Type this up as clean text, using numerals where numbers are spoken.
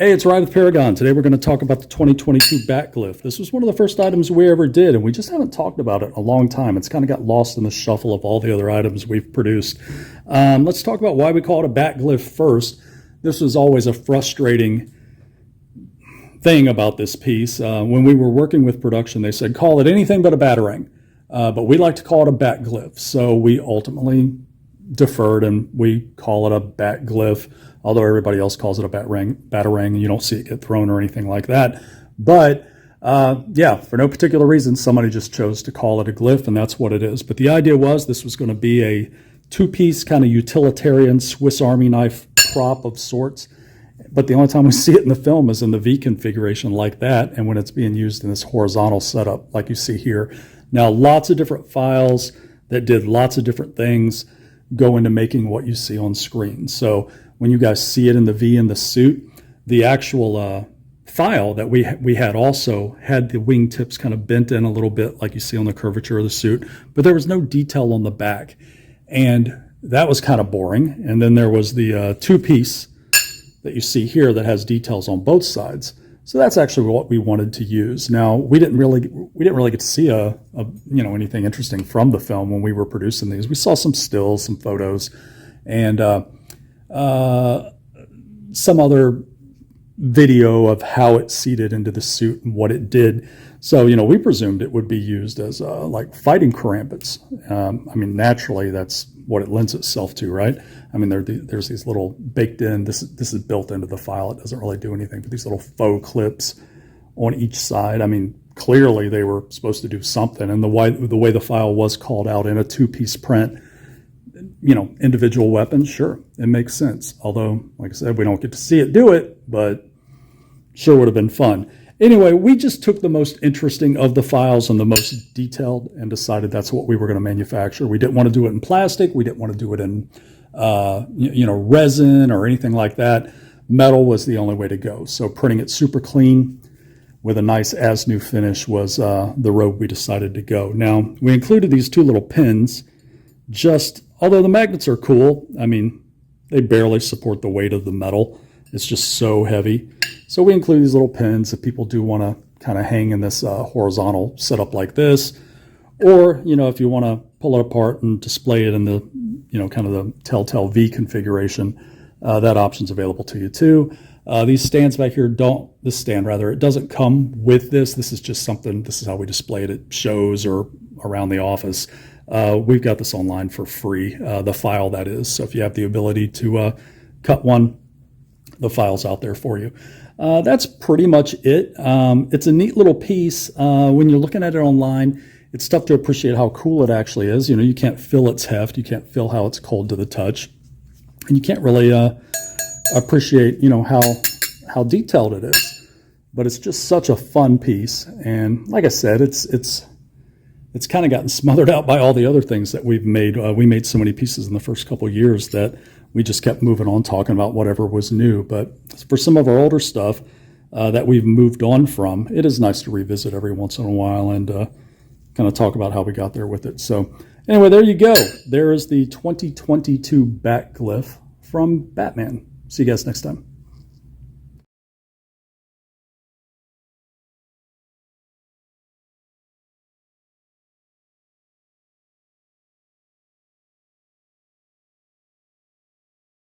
Hey, it's Ryan with Paragon. Today we're going to talk about the 2022 Bat Glyph. This was one of the first items we ever did, and we just haven't talked about it in a long time. It's kind of got lost in the shuffle of all the other items we've produced. Let's talk about why we call it a Bat Glyph first. This was always a frustrating thing about this piece. When we were working with production, they said, call it anything but a Batarang, but we like to call it a Bat Glyph. So we ultimately deferred and we call it a Bat Glyph, although everybody else calls it a Batarang, and you don't see it get thrown or anything like that. But yeah, for no particular reason, somebody just chose to call it a glyph, and that's what it is. But the idea was this was going to be a two-piece kind of utilitarian Swiss Army knife prop of sorts. But the only time we see it in the film is in the V configuration like that, and when it's being used in this horizontal setup like you see here. Now, lots of different files that did lots of different things go into making what you see on screen. So when you guys see it in the V in the suit, the actual file that we had also had the wingtips kind of bent in a little bit like you see on the curvature of the suit, but there was no detail on the back. And that was kind of boring. And then there was the two-piece that you see here that has details on both sides. So that's actually what we wanted to use. Now, we didn't really get to see anything interesting from the film when we were producing these. We saw some stills, some photos, and some other video of how it seated into the suit and what it did. So, we presumed it would be used as like fighting karambits. I mean, naturally, that's what it lends itself to, right? I mean, there's these little baked in, this is built into the file. It doesn't really do anything, but these little faux clips on each side. I mean, clearly they were supposed to do something. And the way the file was called out in a two-piece print, individual weapons, sure, it makes sense. Although, like I said, we don't get to see it do it, but sure would have been fun. Anyway, we just took the most interesting of the files and the most detailed and decided that's what we were going to manufacture. We didn't want to do it in plastic. We didn't want to do it in, resin or anything like that. Metal was the only way to go. So printing it super clean with a nice as-new finish was the road we decided to go. Now, we included these two little pins, although the magnets are cool, I mean, they barely support the weight of the metal. It's just so heavy. So we include these little pins if people do want to kind of hang in this horizontal setup like this. Or, if you want to pull it apart and display it in the, kind of the telltale V configuration, that option's available to you too. These stands back here it doesn't come with this. This is just something, this is how we display it at shows or around the office. We've got this online for free, the file that is. So if you have the ability to cut one, the file's out there for you. That's pretty much it. It's a neat little piece. When you're looking at it online, it's tough to appreciate how cool it actually is. You can't feel its heft. You can't feel how it's cold to the touch. And you can't really appreciate, how detailed it is. But it's just such a fun piece. And like I said, it's kind of gotten smothered out by all the other things that we've made. We made so many pieces in the first couple of years that we just kept moving on, talking about whatever was new. But for some of our older stuff that we've moved on from, it is nice to revisit every once in a while and kind of talk about how we got there with it. So anyway, there you go. There is the 2022 Bat Glyph from Batman. See you guys next time.